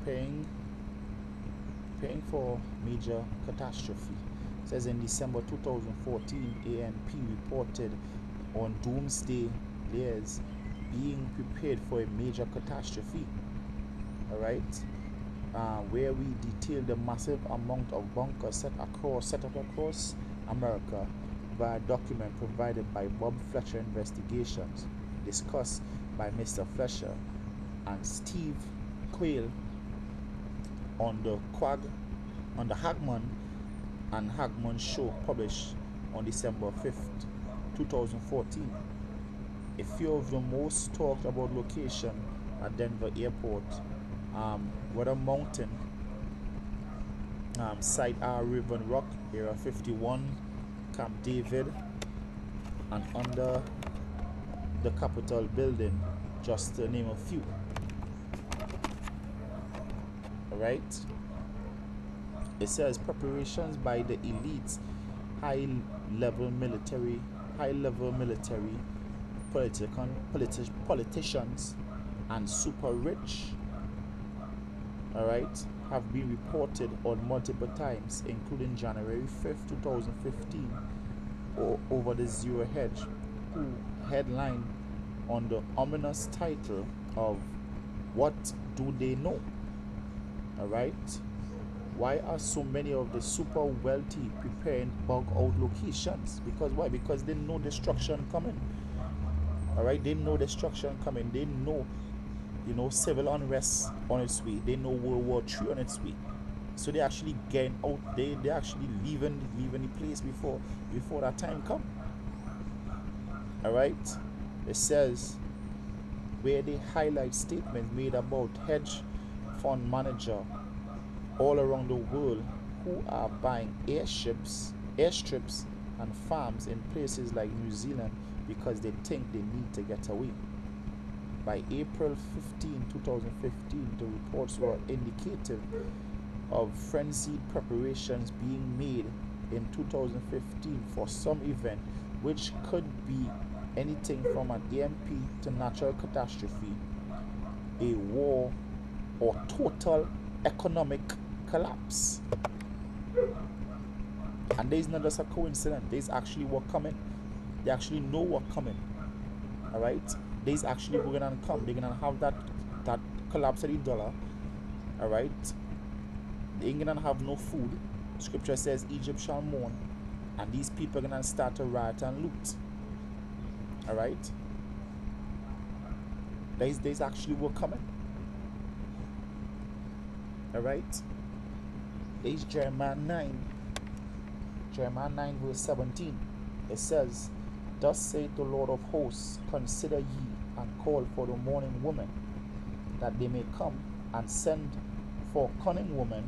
preparing for major catastrophe. It says in December 2014, ANP reported on doomsday layers being prepared for a major catastrophe. All right, where we detail the massive amount of bunkers set up across America via document provided by Bob Fletcher Investigations, discussed by Mr. Fletcher and Steve Quayle on the Hagman and Hagman show published on December 5th, 2014. A few of the most talked about location at Denver Airport, Weather Mountain, Site R Riven Rock, Area 51, Camp David, and under the Capitol building, just to name a few. Alright? It says preparations by the elites, high-level military, politicians, and super rich, alright, have been reported on multiple times, including January 5th, 2015, over the Zero Hedge, who headline on the ominous title of What Do They Know? Alright? Why are so many of the super wealthy preparing bug out locations? Because why? Because they know destruction coming. Alright, they know destruction coming. They know, civil unrest on its way. They know World War III on its way. So they actually getting out. They actually leaving the place before that time come. Alright? It says where they highlight statements made about hedge fund manager all around the world who are buying airstrips and farms in places like New Zealand because they think they need to get away. By April 15, 2015, the reports were indicative of frenzied preparations being made in 2015 for some event which could be anything from an EMP to natural catastrophe, a war, or total economic collapse. And there's not just a coincidence, there's actually what coming. They actually know what coming. Alright? There's actually we're gonna come. They're gonna have that collapse of the dollar. Alright? They ain't gonna have no food. Scripture says Egypt shall mourn, and these people are gonna start to riot and loot. Alright? There's actually what coming. Alright? There's Jeremiah 9 verse 17. It says, Thus saith the Lord of hosts, consider ye and call for the mourning woman, that they may come, and send for cunning woman,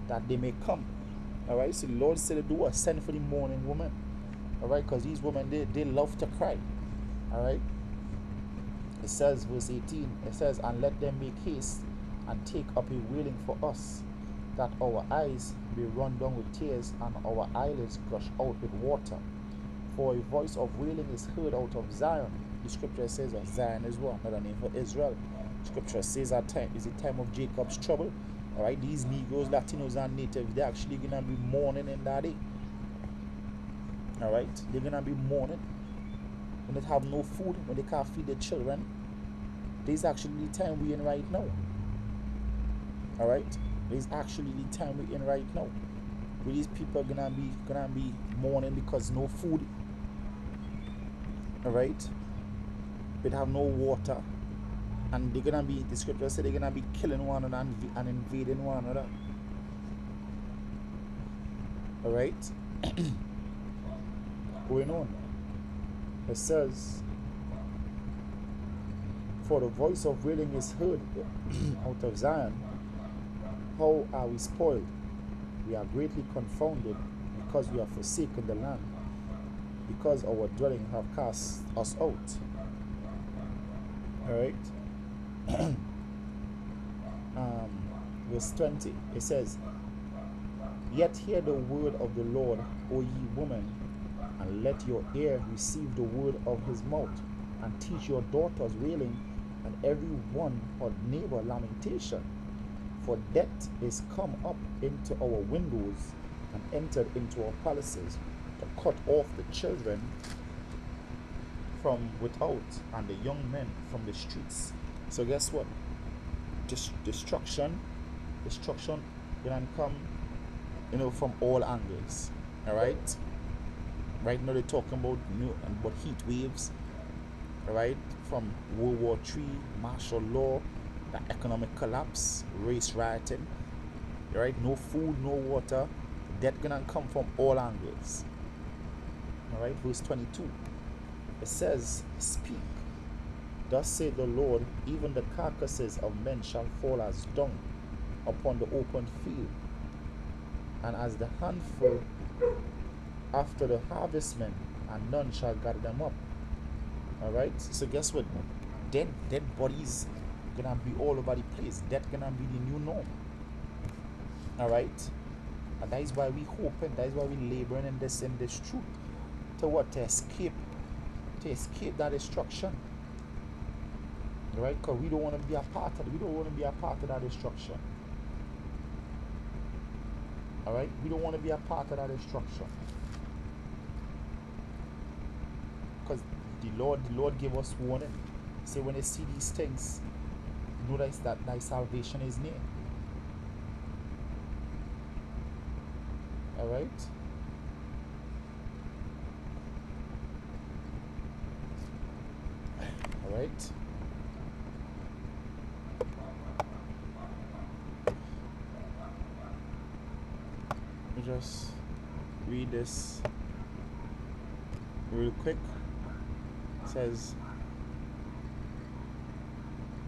that they may come. Alright, so the Lord said to do a send for the mourning woman. Alright, because these women, they love to cry. Alright. It says, verse 18, it says, And let them make haste and take up a wailing for us, that our eyes be run down with tears, and our eyelids gush out with water. For a voice of wailing is heard out of Zion. The scripture says that Zion is what? Not a name for Israel. Scripture says that time is the time of Jacob's trouble. Alright, these Negroes, Latinos, and natives, they're actually gonna be mourning in that day. Alright, they're gonna be mourning when they have no food, when they can't feed their children. This is actually the time we're in right now. Alright, this is actually the time we're in right now, where these people are gonna be mourning because no food. Alright, they have no water, and they're gonna be, the scripture said they're gonna be killing one another and invading one another. Alright. Going on, it says, For the voice of wailing is heard out of Zion. How are we spoiled? We are greatly confounded, because we have forsaken the land, because our dwelling have cast us out. Alright. Verse 20, it says, Yet hear the word of the Lord, O ye women, and let your ear receive the word of his mouth, and teach your daughters wailing, and every one her neighbor lamentation. For death is come up into our windows and entered into our palaces to cut off the children from without and the young men from the streets. So guess what? Destruction gonna come, from all angles. All right. Right now they're talking about heat waves. All right, from World War III, martial law, the economic collapse, race rioting. All right, no food, no water. Death gonna come from all angles. All right, verse 22. It says, "Speak. Thus saith the Lord, even the carcasses of men shall fall as dung upon the open field, and as the handful after the harvestmen, and none shall gather them up." All right. So guess what? Dead bodies gonna be all over the place. Death gonna be the new norm. All right. And that is why we hoping. That is why we laboring in this truth. To what? To escape that destruction. All right. Because we don't want to be a part of it. We don't want to be a part of that destruction. All right. We don't want to be a part of that destruction. Because the Lord gave us warning. Say when they see these things, know that thy salvation is near. All right. All right. Let me just read this real quick. It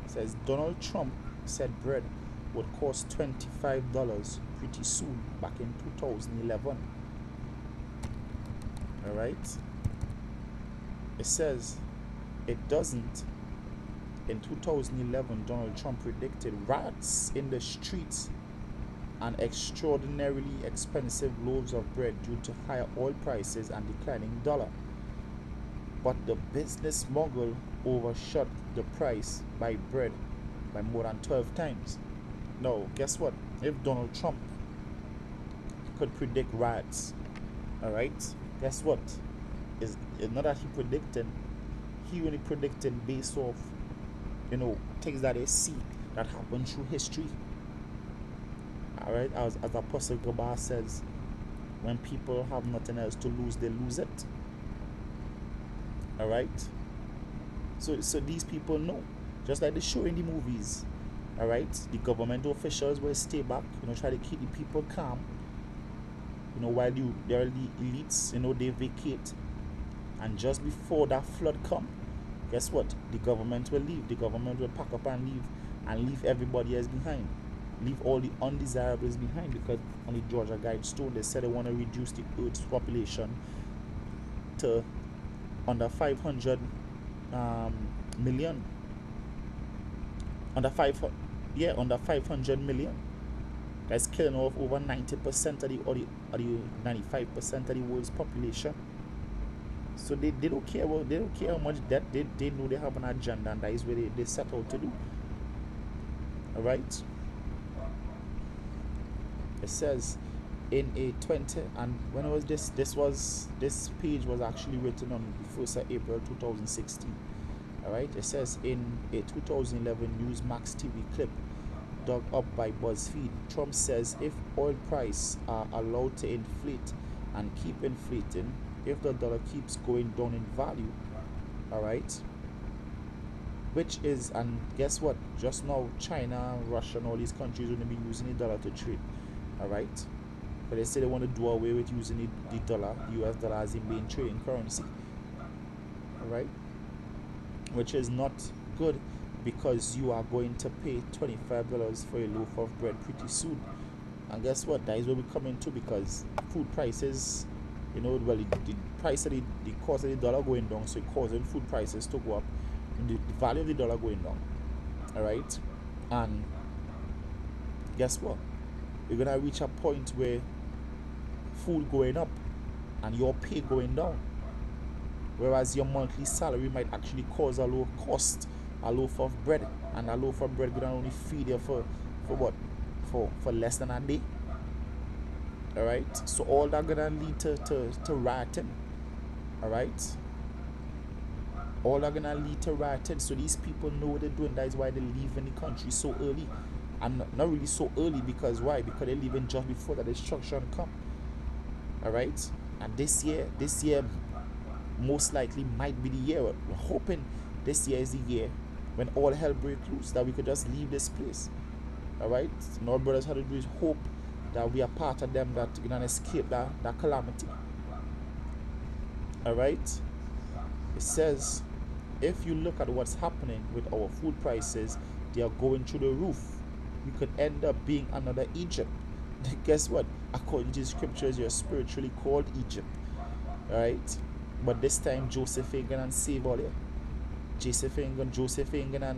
says Donald Trump said bread would cost $25 pretty soon back in 2011. All right. It says it doesn't. In 2011, Donald Trump predicted riots in the streets and extraordinarily expensive loaves of bread due to higher oil prices and declining dollar. But the business mogul overshot the price by bread by more than 12 times. Now, guess what? If Donald Trump could predict riots, all right, guess what? It's not that he predicting. He only predicting based off, things that they see that happen through history. All right, as Apostle Gabar says, when people have nothing else to lose, they lose it. All right. So these people know, just like they show in the movies. All right, the government officials will stay back, try to keep the people calm. While there are the elites, they vacate, and just before that flood come, guess what? The government will leave. The government will pack up and leave everybody else behind. Leave all the undesirables behind, because on the Georgia Guidestone they said they want to reduce the Earth's population to under 500 million. Under 500 million. That's killing off over 90% of the 95% of the world's population. So they don't care how much debt. They know they have an agenda, and that is what they set out to do. Alright. It says in a 20, and when was this page was actually written on the 1st of April 2016. Alright, it says in a 2011 Newsmax TV clip dug up by BuzzFeed, Trump says if oil prices are allowed to inflate and keep inflating, if the dollar keeps going down in value, alright, which is, and guess what, just now China, Russia and all these countries are going to be using the dollar to trade. Alright, but they say they want to do away with using the dollar, the US dollar, as in being trading currency. Alright, which is not good, because you are going to pay $25 for a loaf of bread pretty soon. And guess what? That is where we come into, because food prices, the price of the cost of the dollar going down, so it causing food prices to go up, and the value of the dollar going down. Alright, and guess what? You're gonna reach a point where food going up and your pay going down, whereas your monthly salary might actually cause a loaf of bread, and a loaf of bread gonna only feed you for what, for less than a day. All right, so all that gonna lead to rioting. All right, all that gonna lead to rioting. So these people know what they're doing. That is why they leave in the country so early, and not really so early because why? Because they're leaving just before that destruction come. All right, and this year most likely might be the year. We're hoping this year is the year when all hell break loose, that we could just leave this place. All right, and all brothers have to do is hope that we are part of them that gonna escape that calamity. All right, it says if you look at what's happening with our food prices, they are going through the roof. We could end up being another Egypt. Guess what? According to the scriptures, you're spiritually called Egypt. Alright? But this time Joseph ain't gonna save all you. Joseph ain't gonna,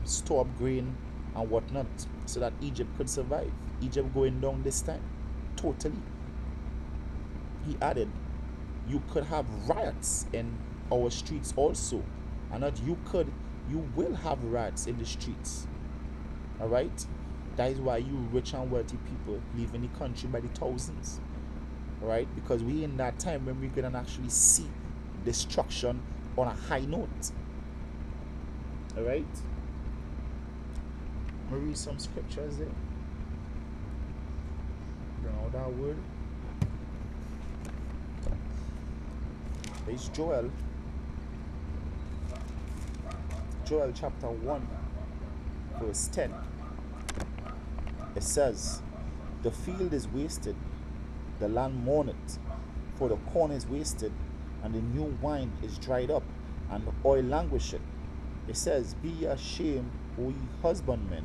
store up grain and whatnot so that Egypt could survive. Egypt going down this time. Totally. He added, you could have riots in our streets also. And not you could, you will have riots in the streets. Alright? That is why you rich and wealthy people live in the country by the thousands. Right? Because we in that time when we're gonna actually see destruction on a high note. Alright? I'm gonna read some scriptures there. Bring out that word. There's Joel chapter 1 verse 10. It says, the field is wasted, the land mourneth, for the corn is wasted, and the new wine is dried up, and the oil languisheth. It says, be ye ashamed, O ye husbandmen,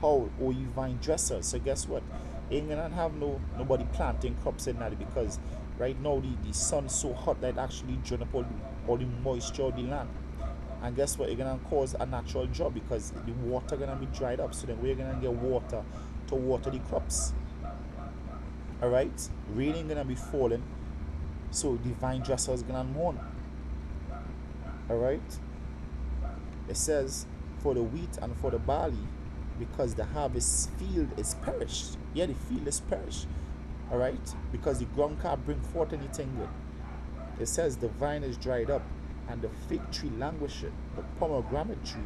how, O ye vine dressers. So guess what? Ain't gonna have nobody planting crops in that, because right now the sun's so hot that it actually drain up all the moisture of the land. And guess what? It's gonna cause a natural drought because the water gonna be dried up. So then we're gonna get water to water the crops. Alright? Rain ain't gonna be falling. So the vine dresser is gonna mourn. Alright? It says, for the wheat and for the barley, because the harvest field is perished. Yeah, the field is perished. Alright? Because the ground can't bring forth anything good. It says the vine is dried up, and the fig tree languisheth, the pomegranate tree,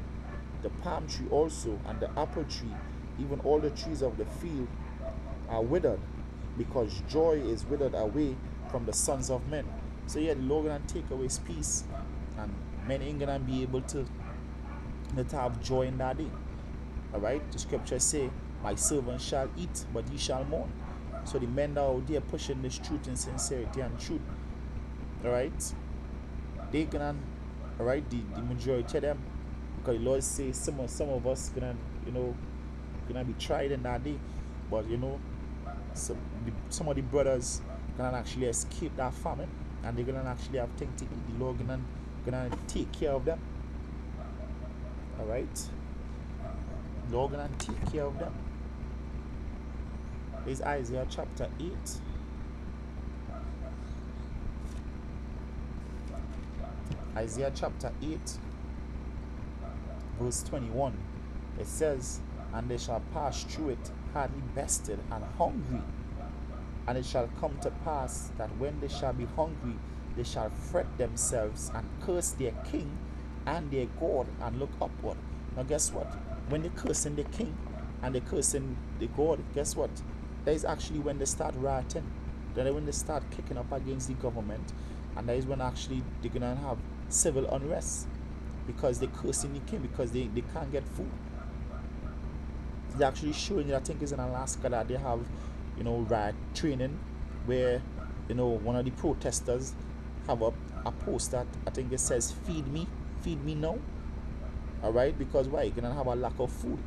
the palm tree also, and the apple tree, even all the trees of the field are withered, because joy is withered away from the sons of men. So yeah, the Lord gonna take away his peace, and men ain't gonna be able to have joy in that day. Alright, the scriptures say, my servant shall eat, but he shall mourn. So the men that are out there pushing this truth in sincerity and truth, alright, they gonna, alright, the majority of them, because the Lord says some of us gonna be tried in that day, but some of the brothers gonna actually escape that famine, and they're gonna actually have things to eat. The Lord gonna take care of them. Alright, the Lord gonna take care of them. There's Isaiah chapter 8. Isaiah chapter 8 verse 21. It says, and they shall pass through it hardly bested and hungry, and it shall come to pass that when they shall be hungry, they shall fret themselves and curse their king and their God and look upward. Now guess what? When they're cursing the king and they're cursing the God, guess what? That is actually when they start rioting. That is when they start kicking up against the government, and that is when actually they're gonna have civil unrest, because they're cursing the king because they can't get food. They're actually showing you, I think it's in Alaska, that they have riot training where one of the protesters have a post that I think it says feed me now. Alright, because why? You're gonna have a lack of food.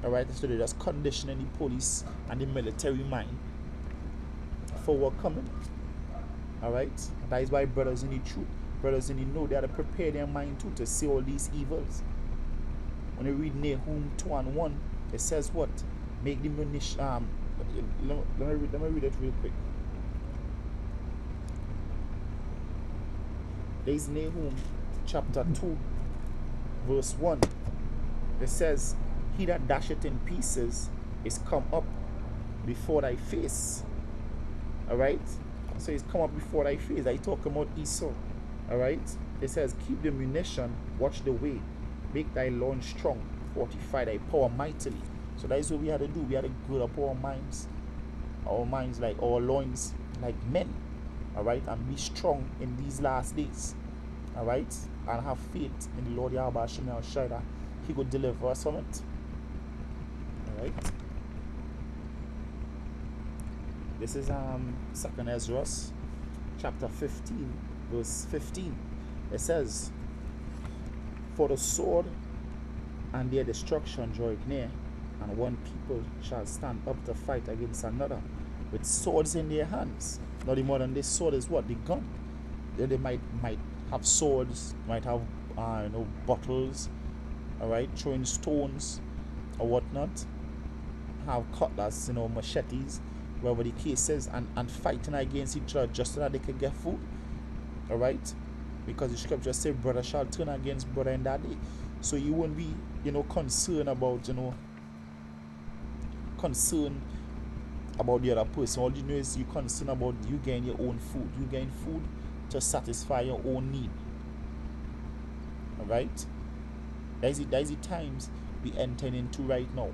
Alright, so they're just conditioning the police and the military mind for what coming. Alright, that is why brothers in the truth, brothers in the know, they have to prepare their mind too to see all these evils. When you read Nahum 2:1, it says what? Make the munition. Let me read it real quick. There's Nahum chapter 2 verse 1. It says, He that dasheth in pieces is come up before thy face. Alright? So he's come up before thy face. I talk about Esau. Alright? It says, keep the munition, watch the way, make thy loins strong, fortify thy power mightily. So that is what we had to do. We had to gird up our minds like our loins like men. Alright? And be strong in these last days. Alright? And have faith in the Lord Yahweh Shemel Shai that he could deliver us from it. Alright? This is 2nd Ezra chapter 15 verse 15. It says, for the sword and their destruction draweth near, and one people shall stand up to fight against another with swords in their hands. Now the modern day sword is what? The gun. They might have swords, might have bottles, alright, throwing stones or whatnot, have cutlass, machetes, whatever the case is, and fighting against each other just so that they can get food. Alright? Because the scripture says brother shall turn against brother in that day. So you won't be, concerned about, concerned about the other person. All you know is you're concerned about you getting your own food. You getting food to satisfy your own need. Alright? That is the times we enter into right now.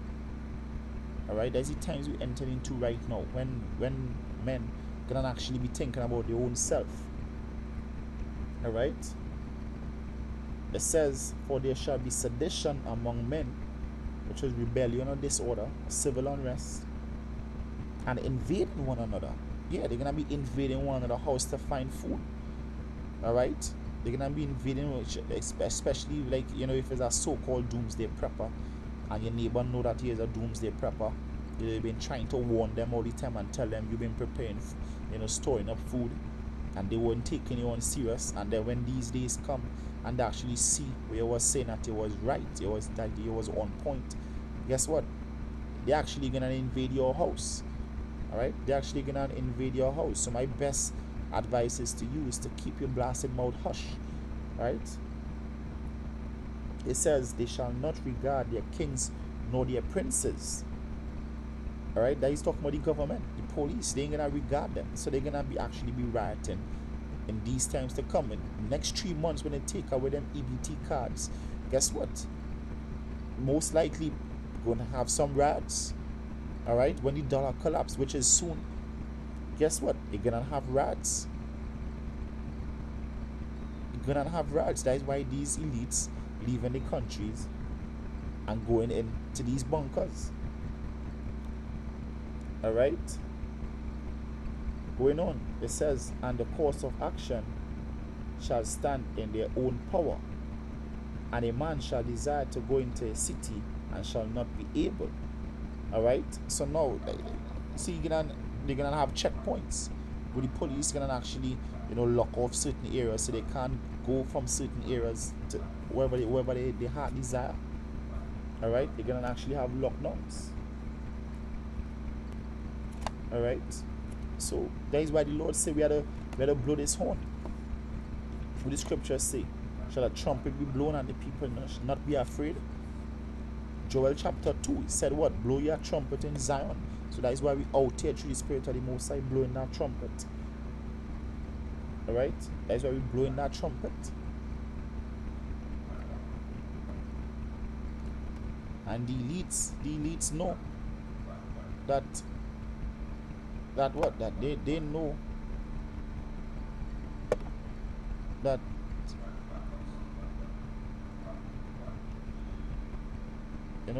Alright, that's the times we enter into right now, when men can actually be thinking about their own self. Alright? It says, for there shall be sedition among men, which is rebellion or disorder, civil unrest, and invading one another. Yeah, they're gonna be invading one another's house to find food. Alright? They're gonna be invading, especially like, if it's a so-called doomsday prepper, and your neighbor know that he is a doomsday prepper. You've been trying to warn them all the time and tell them you've been preparing, storing up food, and they weren't taking you on serious. And then when these days come and they actually see where you was saying that it was right, it was on point, guess what? They're actually gonna invade your house. Alright? They're actually gonna invade your house. So my best advice is to you is to keep your blasted mouth hush. Right? It says, they shall not regard their kings nor their princes. Alright, that is talking about the government, the police. They ain't gonna regard them. So they're gonna actually be rioting in these times to come. In the next 3 months, when they take away them EBT cards, guess what? Most likely gonna have some riots. Alright, when the dollar collapse, which is soon, guess what? They're gonna have riots. They're gonna have riots. That is why these elites leaving the countries and going into these bunkers. Alright? Going on, it says, and the course of action shall stand in their own power, and a man shall desire to go into a city and shall not be able. Alright? So now, see, they're gonna have checkpoints where the police gonna actually, lock off certain areas so they can't go from certain areas to wherever they heart desire. Alright? They're gonna actually have lockdowns. Alright? So that is why the Lord said we had to blow this horn. What the scriptures say? Shall a trumpet be blown and the people not be afraid? Joel chapter 2 said what? Blow your trumpet in Zion. So that is why we out here through the Spirit of the Most High blowing that trumpet. Alright? That is why we blowing that trumpet. And the elites know that what? That they know that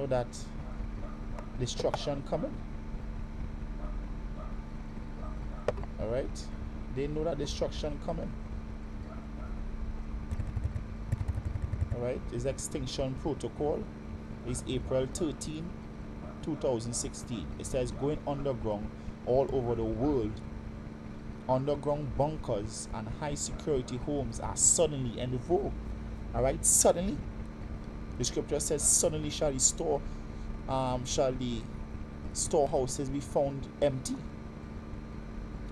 that destruction coming. Alright? They know that destruction coming. Alright? His extinction protocol is April 13, 2016. It says going underground all over the world. Underground bunkers and high security homes are suddenly in vogue. Alright? Suddenly. The scripture says, suddenly shall the storehouses be found empty.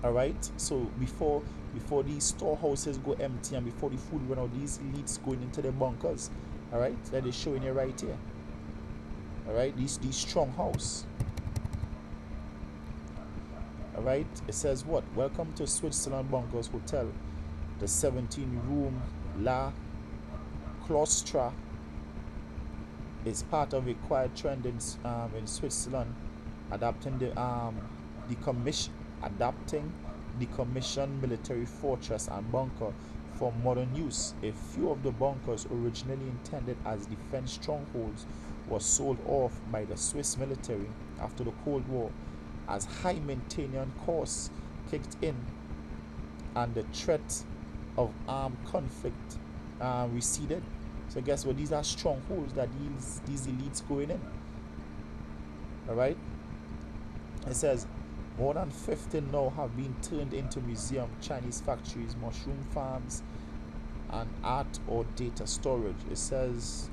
Alright? So before these storehouses go empty and before the food run out, these elites going into the bunkers. Alright? That is showing you right here. All right, these strongholds. All right, it says what? Welcome to Switzerland Bunkers Hotel. The 17-room La Claustra is part of a quiet trend in Switzerland, adapting adapting the commissioned military fortress and bunker for modern use. A few of the bunkers originally intended as defense strongholds were sold off by the Swiss military after the Cold War as high maintenance costs kicked in and the threat of armed conflict receded. So guess what? These are strongholds that these elites going in. All right. It says more than 50 now have been turned into museum, Chinese factories, mushroom farms, and art or data storage. It says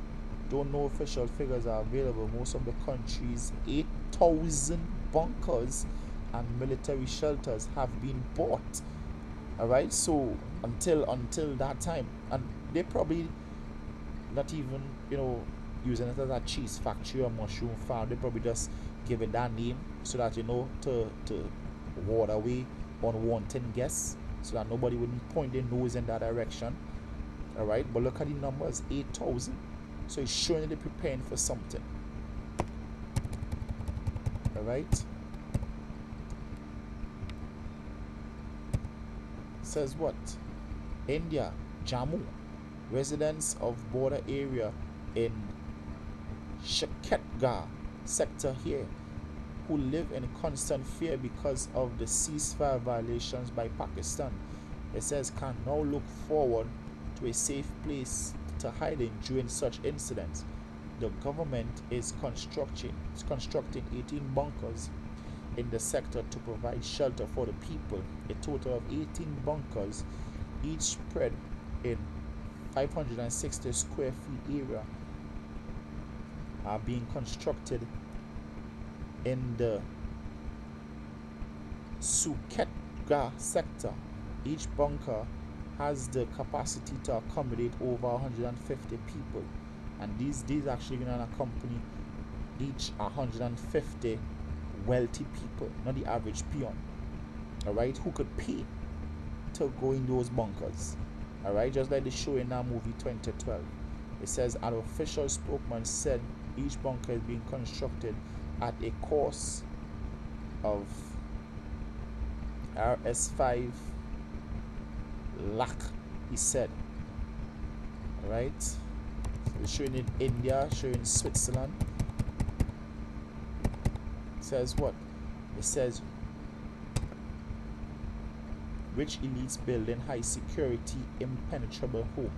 though no official figures are available, most of the country's 8,000 bunkers and military shelters have been bought. All right. So until that time, and they probably not even using it as a cheese factory or mushroom farm. They probably just give it that name so that to ward away unwanted guests, so that nobody wouldn't point their nose in that direction. All right, but look at the numbers, 8,000. So it's showing that they're preparing for something. All right. It says what? India, Jammu, residents of border area in Shaketgar sector here who live in constant fear because of the ceasefire violations by Pakistan. It says can now look forward to a safe place to hide in during such incidents. The government is constructing 18 bunkers in the sector to provide shelter for the people. A total of 18 bunkers, each spread in 560 square feet area, are being constructed in the Suketga sector. Each bunker has the capacity to accommodate over 150 people, and these actually going to accompany each 150 wealthy people, not the average peon, all right, who could pay to go in those bunkers. All right, just like they show in that movie 2012. It says an official spokesman said each bunker is being constructed at a cost of Rs5 lakh, he said. All right, so it's showing in India, showing Switzerland. It says what? It says rich elites building high security impenetrable home.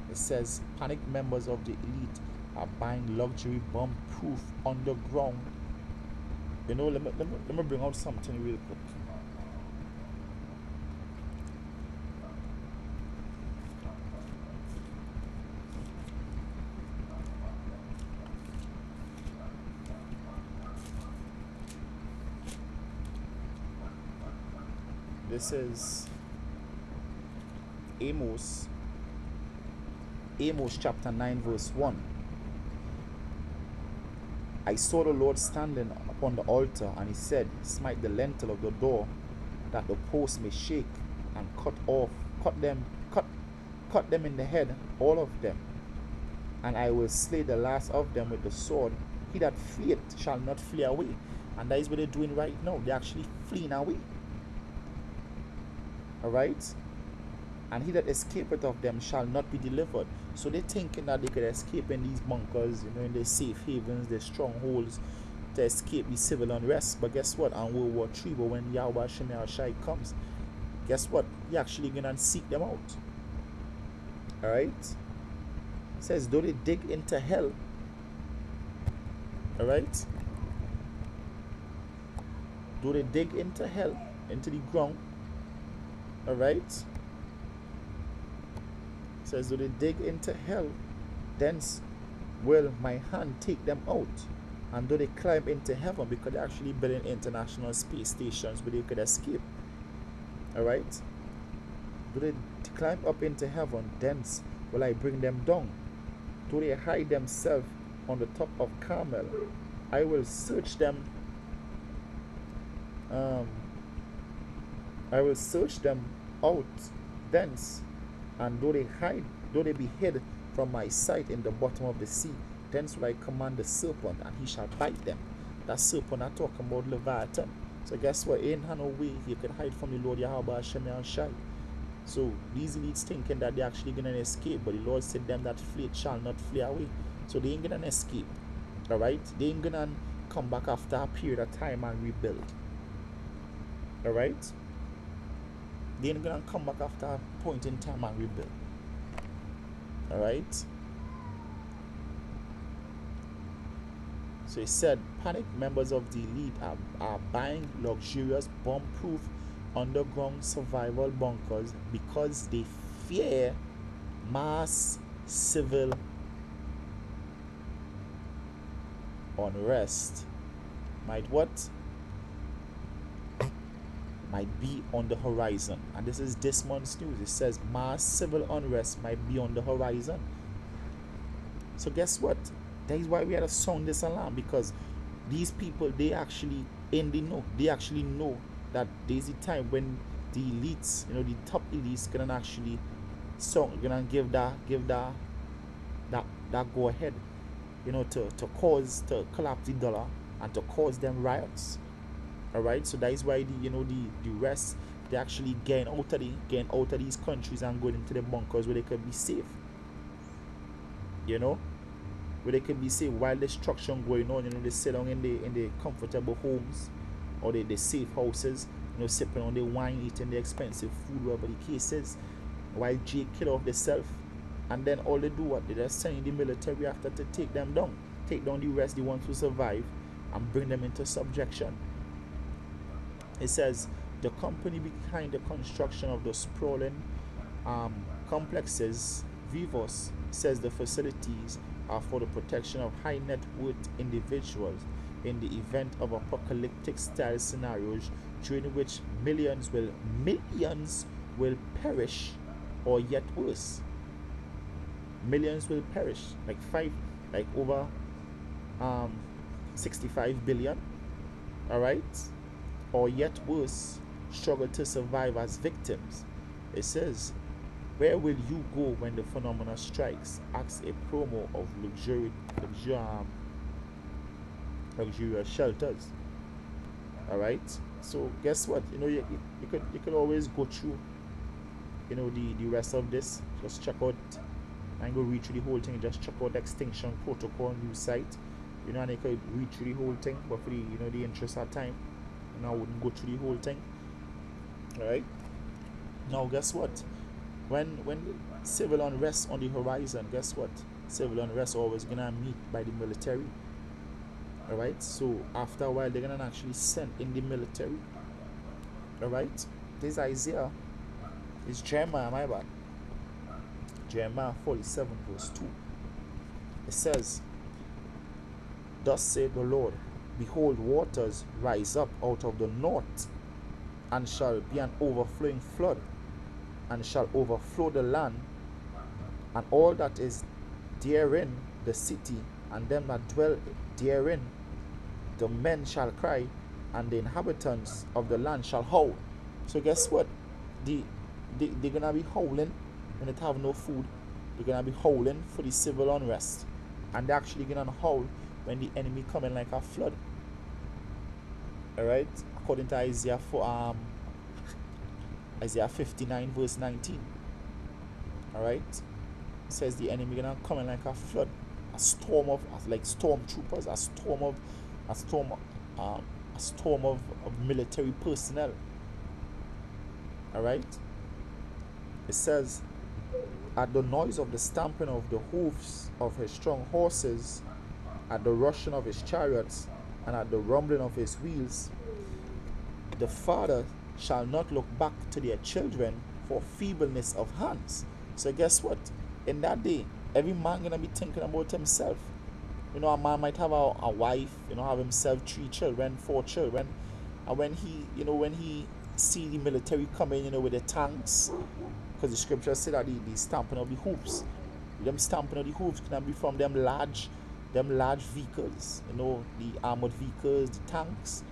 It says panicked members of the elite are buying luxury bomb-proof underground. Let me bring out something real quick. This is Amos chapter 9 verse 1. I saw the Lord standing upon the altar, and he said, smite the lintel of the door, that the posts may shake, and cut them in the head, all of them, and I will slay the last of them with the sword. He that fleeth shall not flee away. And that is what they're doing right now. They're actually fleeing away. Alright? And he that escapeth of them shall not be delivered. So they're thinking that they could escape in these bunkers, in their safe havens, their strongholds, to escape the civil unrest. But guess what? On World War III, but when Yahweh Shemel Shai comes, guess what? He actually gonna seek them out. Alright? It says, though they dig into hell, alright? Though they dig into hell, into the ground, alright? It says, though they dig into hell, thence will my hand take them out. And though they climb into heaven, because they're actually building international space stations where they could escape. Alright? Though they climb up into heaven, thence will I bring them down. Though they hide themselves on the top of Carmel. I will search them. Um, I will search them out thence, and though they be hid from my sight in the bottom of the sea, thence will I command the serpent, and he shall bite them. That serpent I talk about Leviathan. So guess what? Ain't no way you could hide from the Lord Yahweh Hashem and Shai. So these elites thinking that they're actually gonna escape, but the Lord said them that flee shall not flee away. So they ain't gonna escape. Alright? They ain't gonna come back after a period of time and rebuild. Alright? They ain't gonna come back after a point in time and rebuild. Alright? So he said, panic members of the elite are buying luxurious bomb-proof underground survival bunkers because they fear mass civil unrest might be on the horizon. And this is this month's news. It says mass civil unrest might be on the horizon. So guess what? That is why we had to sound this alarm, because these people, they actually in the know. They actually know that there's a time when the elites, the top elites gonna actually gonna give that go ahead, to collapse the dollar and to cause them riots. Alright, so that is why the rest, they actually getting out of these countries and going into the bunkers where they can be safe. Where they can be safe while destruction going on. They sit down in the comfortable homes or the safe houses, sipping on the wine, eating the expensive food, whatever the case is, while Jake kill off themselves. And then all they do, what they just send the military after to take them down, take down the rest, the ones who survive, and bring them into subjection. It says the company behind the construction of the sprawling complexes, Vivos, says the facilities are for the protection of high net worth individuals in the event of apocalyptic style scenarios during which millions will perish, or yet worse, millions will perish, like over 65 billion, all right, or yet worse, struggle to survive as victims. It says, where will you go when the phenomena strikes? Asks a promo of luxurious shelters. All right. So guess what? You could always go through, the rest of this. Just check out. And go read through the whole thing. Just check out Extinction Protocol news site. And you could read through the whole thing. But for the interest of time, I wouldn't go through the whole thing. All right. Now guess what? When civil unrest on the horizon, guess what? Civil unrest always gonna meet by the military. Alright, so after a while they're gonna actually send in the military. Alright, this Isaiah is Jeremiah, my bad. Jeremiah 47 verse 2. It says, thus saith the Lord, behold, waters rise up out of the north, and shall be an overflowing flood, and shall overflow the land, and all that is therein, the city, and them that dwell therein. The men shall cry, and the inhabitants of the land shall howl. So guess what? They're gonna be howling when they have no food. They're gonna be howling for the civil unrest, and they're actually gonna howl when the enemy coming like a flood. All right, according to Isaiah 59 verse 19. Alright, it says the enemy gonna come in like a flood, a storm of, like stormtroopers, a storm of military personnel. Alright, it says, at the noise of the stamping of the hoofs of his strong horses, at the rushing of his chariots, and at the rumbling of his wheels, the father shall not look back to their children for feebleness of hands. So guess what? In that day, every man gonna be thinking about himself. A man might have a wife, have himself 3 children, 4 children, and when he see the military coming, with the tanks, because the scripture said that the stamping of the hooves, them stamping of the hooves can be from them large them large vehicles, the armored vehicles, the tanks.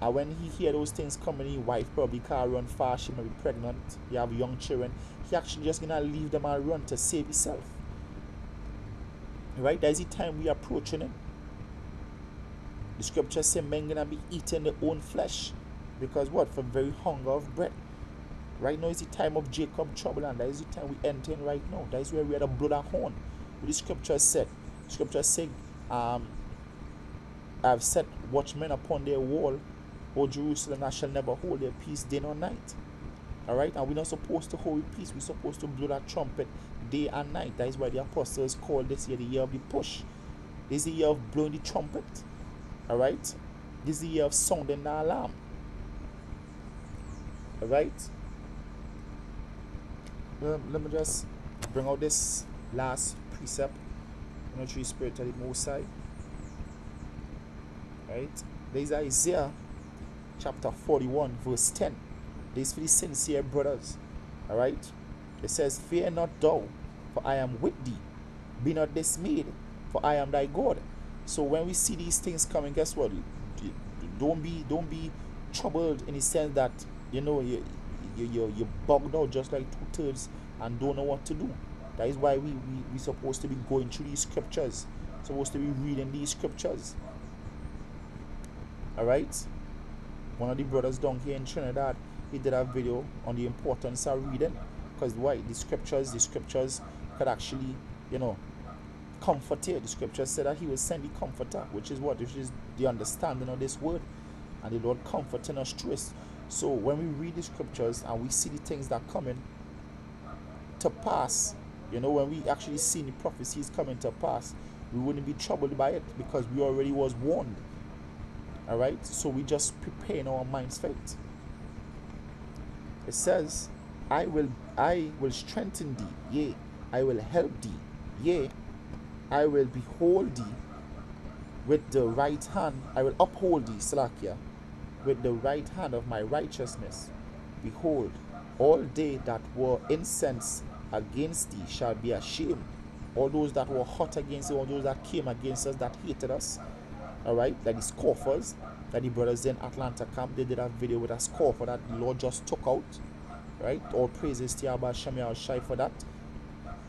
And when he hear those things coming, his wife probably can't run fast, she may be pregnant, he have young children, he actually just gonna leave them and run to save himself. Right? That is the time we are approaching him. The scripture say men gonna be eating their own flesh. Because what? For very hunger of bread. Right now is the time of Jacob trouble, and that is the time we enter in right now. That is where we are the blood of horn. What the scripture said. The scripture said, I've set watchmen upon their wall, O Jerusalem, I shall never hold their peace day nor night. Alright, and we're not supposed to hold peace, we're supposed to blow that trumpet day and night. That is why the apostles call this year the year of the push. This is the year of blowing the trumpet. Alright, this is the year of sounding the alarm. Alright, let me just bring out this last precept. Tree Spirit of the Most High. Right, there is Isaiah chapter 41 verse 10. This is for the sincere brothers. Alright, it says, fear not thou, for I am with thee. Be not dismayed, for I am thy God. So when we see these things coming, guess what? Don't be troubled in the sense that you're bugged out just like 2/3 and don't know what to do. That is why we supposed to be going through these scriptures, supposed to be reading these scriptures. Alright, one of the brothers down here in Trinidad, he did a video on the importance of reading, because why? The scriptures could actually comfort you. The scripture said that he will send the comforter, which is the understanding of this word, and the Lord comforting us through it. So when we read the scriptures and we see the things that are coming to pass, when we actually see the prophecies coming to pass, we wouldn't be troubled by it because we already was warned. Alright, so we just prepare in our minds for it. It says, I will strengthen thee, yea, I will help thee, yea, I will behold thee with the right hand, I will uphold thee, Salakia, with the right hand of my righteousness. Behold, all they that were incensed against thee shall be ashamed. All those that were hot against you, all those that came against us, that hated us. Alright, like the scoffers, that the brothers in Atlanta camp, they did a video with a scoffer that the Lord just took out. Right, all praises to Yahweh Shem Shai for that.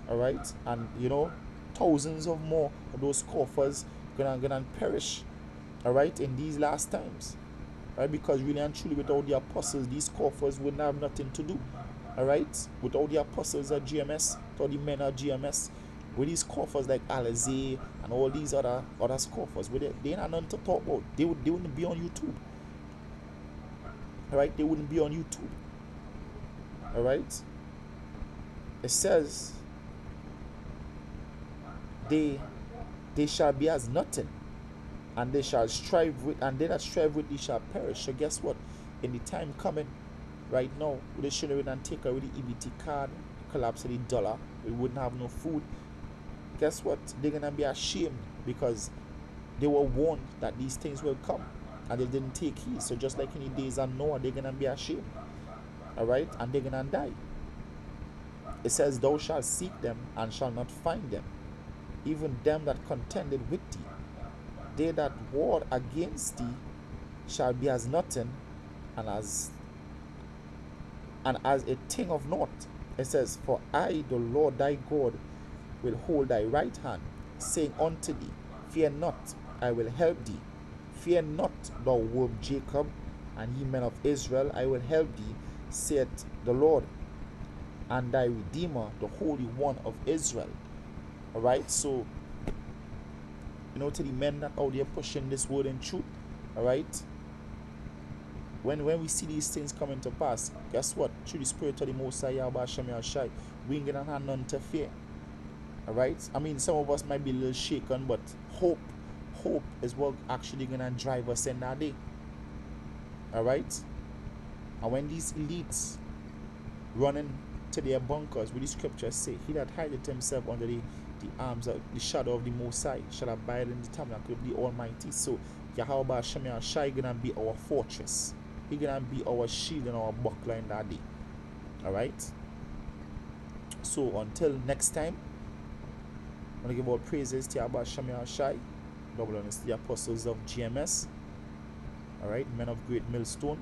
Alright, and thousands of more of those scoffers gonna perish. Alright, in these last times. Right, because really and truly without the apostles, these scoffers wouldn't have nothing to do. Alright, without the apostles at GMS, without the men at GMS, with these scoffers like Alizé and all these other scoffers, they ain't nothing to talk about. They wouldn't be on YouTube. Alright, they wouldn't be on YouTube. Alright, it says they shall be as nothing, and they shall strive with, and they that strive with thee shall perish. So guess what? In the time coming, right now, they shouldn't even take away the EBT card, collapse of the dollar, we wouldn't have no food. Guess what? They're gonna be ashamed because they were warned that these things will come and they didn't take heed. So just like in the days of Noah, they're gonna be ashamed. Alright, and they're gonna die. It says, thou shalt seek them and shalt not find them, even them that contended with thee. They that warred against thee shall be as nothing, and as a thing of naught. It says, for I, the Lord thy God, will hold thy right hand, saying unto thee, fear not, I will help thee. Fear not, thou worm Jacob, and ye men of Israel, I will help thee, saith the Lord, and thy Redeemer, the Holy One of Israel. Alright, so to the men that out there pushing this word in truth, alright, when we see these things coming to pass, guess what? Through the Spirit of the Most High Yahweh Shem Shai, we ain't gonna have none to fear. Alright, I mean, some of us might be a little shaken, but hope is what actually gonna drive us in that day. Alright, and when these elites running to their bunkers, with the scriptures say, he that hideth himself under the arms of the shadow of the Most High shall abide in the tabernacle of the Almighty. So Yahweh Shem Shai gonna be our fortress. He gonna be our shield and our buckler in that day. Alright, so until next time, I want to give all praises to Abba Shamir Shai, double honors to the apostles of GMS, alright, men of great millstone.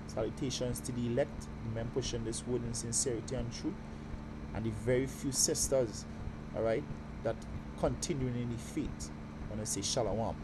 Salutations to the elect, men pushing this word in sincerity and truth, and the very few sisters, alright, that continuing in the faith. I want to say shalom.